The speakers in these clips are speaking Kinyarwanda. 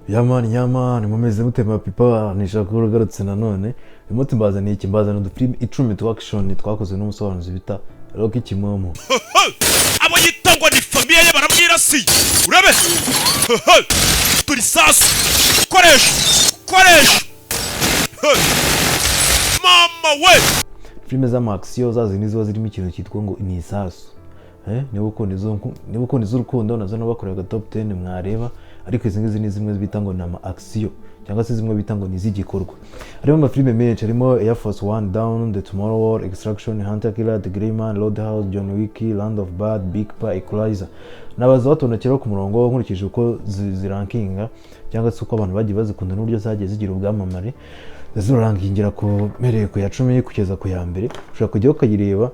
Yamani mumeze mutema pipa nishaka kugarutse nanone imoti mbazaniye iki mbazana udufilm 10 twa action twakozwe n'umusobanuzi bita Rocky Kimomo. Abo yitangwa ni famiye ye baramwirasi urabe turi sasu koresha mama we Filme za action zazi nizo zirimo ikintu cyitwa ngo ni sasu. Niba ukunda iz'urukundo nazo nabakorera top 10 mwareba, ariko izi ngizi ni zimwe bita ngo nama action cyangwa se zimwe bita ngo nizigikorwa. Harimo amafilme menshi, harimo Air Force One, Down, The Tomorrow War, Extraction, Hunter Killer, The Gray Man, Roadhouse, John Wick, Land of Bad, Big Pa, Equalizer. Nabaza batonekera ku murongo nkurikije uko zirankinga cyangwa se uko abantu bagiye bazikunda n'uburyo zagiye zigira ubwamamare. Zirankingira ko mereye ku ya 10 kugeza ku ya mbere, ushaka kujya ukayireba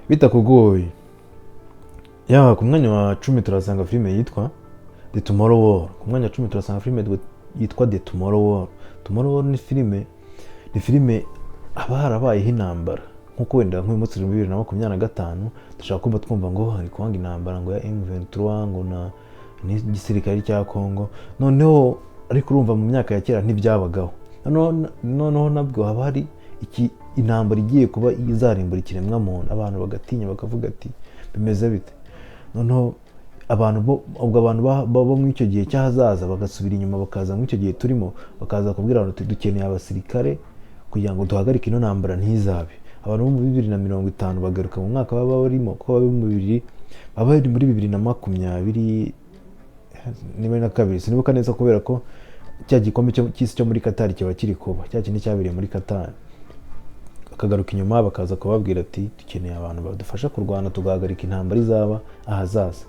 bitakugoye. Ku mwanya wa 10 turasanga filme yitwa The Tomorrow War. Ku mwanya wa 10 turasanga filme yitwa The Tomorrow War. Tomorrow War ni filme abaharabayeho intambara, nkuko wenda nk'uyu munsi 2025 dushaka kumva twumva ngo hari kuhanga intambara ngo ya M23 ngo na n'igisirikare cya Congo. Noneho ariko urumva mu myaka ya kera ntibyabagaho. Noneho nabwo haba hari iki intambara igiye kuba izarimbura ikiremwa muntu, abantu bagatinya bakavuga ati bimeze bite. Noneho abantu bo mu icyo gihe cyahazaza bagasubira inyuma bakaza mu icyo gihe turimo, bakaza kubwira abantu dukeneye abasirikare kugira ngo duhagarike ino ntambara ntizabe. Abantu bo mu 2050 bagaruka mu mwaka baba barimo ko baba muri 2020 niba na kabiri sinibuka neza, kubera ko cya gikombe cy'isi cyo muri Qatar kiba kiri kuba cya kintu cyabereye muri Qatar. Bakagaruka inyuma bakaza kubabwira ati dukeneye abantu badufasha kurwana tugahagarika intambara izaba ahazaza.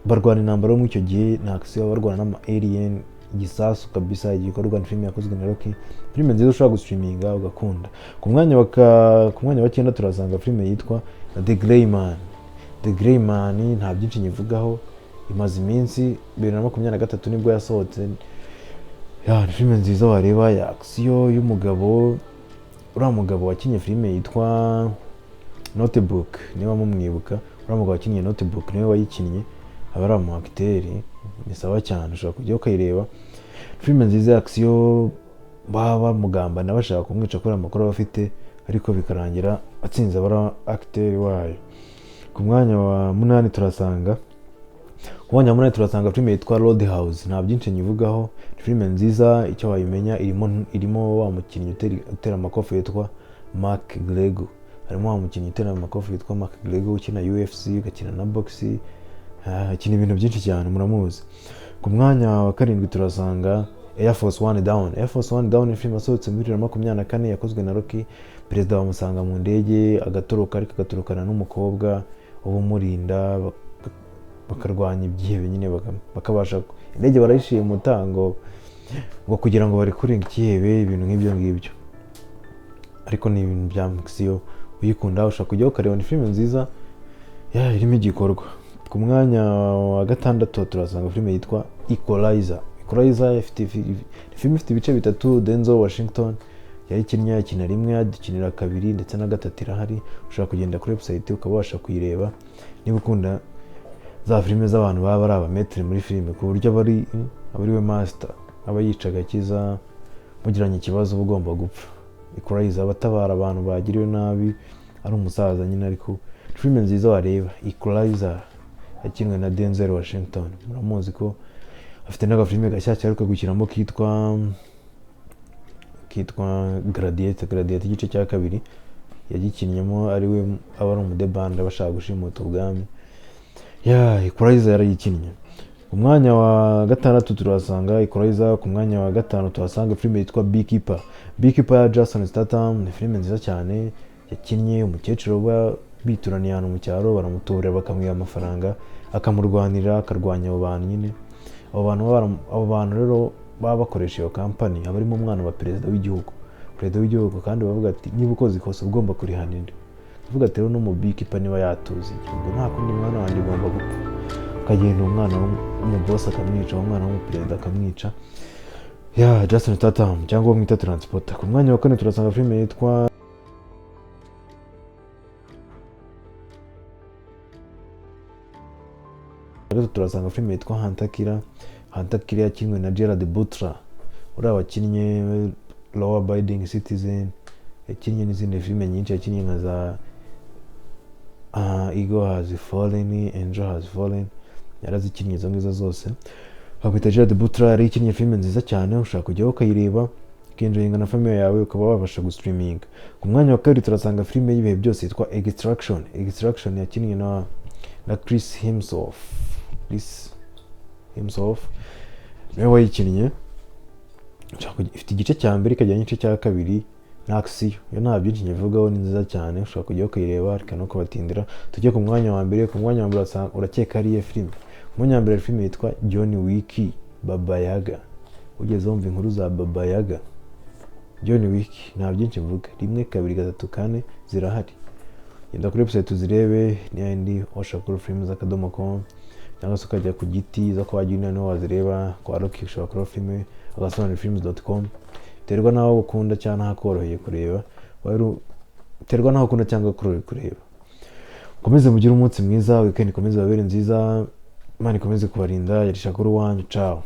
Barwana intambara mu icyo gihe na action barwana n'ama alien, igisasu kabisa. Igikorwa ni film yakozwe na Rocky, film nziza ushobora gustreaminga ugakunda. Ku mwanya wa 9 turasanga film yitwa The Gray Man. The Gray Man nta byinshi nyivugaho, imaze iminsi 2023 nibwo yasohotse. Ni film nziza wareba ya action y'umugabo, uriya mugabo wakinye filime yitwa Notebook, niba mumwibuka. Uriya mugabo wakinye Notebook niwe wayikinnye, aba ari umu acteur, ni sawa cyane, ushobora kujya ukayireba. Filime nziza ya action baba mugambana bashaka kumwica kuri amakuru bafite, ariko bikarangira atsinze abara acteur wayo. Ku mwanya wa 8 turasanga filime yitwa Roadhouse. Nta byinshi nyivugaho, filime nziza, icyo wayimenya irimo wa mukinnyi utera amakofi yitwa Mark Gregor. Harimo wa mukinnyi utera amakofi yitwa Mark Gregor ukina UFC, ugakina na boxing, akina ibintu byinshi cyane muramuzi. Ku mwanya wa 7 turasanga Air Force One, Down. Air Force One, Down ni filime yasohotse muri 2024 yakozwe na Rocky. Perezida bamusanga mu ndege agatoroka, ariko agatorokana n'umukobwa ubumurinda, bakarwanya ibyihebe nyine bakabasha indege barayishiye mutango ngo kugira ngo bari kurenga ikihebe, ibintu nk'ibyo ngibyo. Ariko ni ibintu bya action uyikunda ushaka kujya ukareba, ni film nziza irimo igikorwa. Ku mwanya wa 6 turasanga film yitwa Equalizer. Equalizer ifite ibice bitatu. Denzel Washington yayikinnye, akina rimwe, adukinira kabiri ndetse na gatatu irahari. Ushaka kugenda kuri website ukabasha kuyireba niba ukunda za filime z'abantu baba ari abametre muri filime, ku buryo abari we master aba yicaga kiza mugiranye ikibazo ugomba gupfa. Equalizer abatabara abantu bagiriwe nabi, ari umusaza nyine, ariko filime nziza wareba. Equalizer yakinwe na Denzel Washington, muramuzi ko afite n'agafilime gashyashya ariko gukiramo kitwa Gladiator igice cya kabiri yagikinnyemo, ari we aba ari umudebanda bashaka gushimuta ubwami. Equalizer yarayikinnye. Ku mwanya wa 6 turasanga Equalizer. Ku mwanya wa 5 turasanga filime yitwa Beekeeper. Beekeeper ya Jason Statham ni filime nziza cyane yakinnye umukecuru uba bituraniye ahantu mu cyaro, baramutorera bakamwiha amafaranga akamurwanira, akarwanya abo bantu nyine. Abo bantu rero baba bakoresha iyo company, abarimo umwana wa perezida w'igihugu, kandi bavuga ati niba ukoze ikosa ugomba kurihanira. Bavuga ati rero no mu Beekeeper niba yatuze igihugu nta kundi mwana wanjye ugomba gupfa. Akagenda umwana w'umuboss akamwica, umwana w'umuperezida akamwica. Jason Statham cyangwa mwita Transporter. Ku mwanya wa 4 turasanga filime yitwa turasanga filime yitwa Hunter Killer. Hunter Killer yakinwe na Gerard Butler uriya wakinnye Law Abiding Citizen, yakinnye n'izindi filime nyinshi, yakinnye nka za Eagle Has Fallen, Angel Has Fallen, yarazikinnye izo ngizo zose. Bakwita Gerard Butler, yari ikinnye filime nziza cyane, ushaka kujyaho ukayireba ukenjoyinga na famille yawe ukaba wabasha gustreaminga. Ku mwanya wa kabiri turasanga filime y'ibihe byose yitwa Extraction yakinnye na Chris Hemsworth niwe wayikinnye. Ifite igice cya mbere ikajya n'igice cya kabiri na action, yo nta byinshi nyivugaho, ni nziza cyane, ushobora kujyaho ukayireba ariko no kubatindira. Tujye ku mwanya wa mbere. Ku mwanya wa mbere urakeka ari iyo filime. Mwanya wa mbere filime yitwa John Wick Baba Yaga. Ugeze wumva inkuru za Baba Yaga, John Wick nta byinshi mvuga, 1 2 3 4 zirahari. Genda kuri website tuzirebe, n'indi washakuru.films.com cyangwa se ukajya ku giti za kwa Junior no wazireba kwa Rocky ushobora filme agasobanurifilms.com. Terwa naho ukunda cyane hakoroheye kureba, terwa naho ukunda cyangwa kureba. Komeze mugire umunsi mwiza, weekend komeze babere nziza, Imana ikomeze kubarinda. Yari Shakuru wanyu, ciao.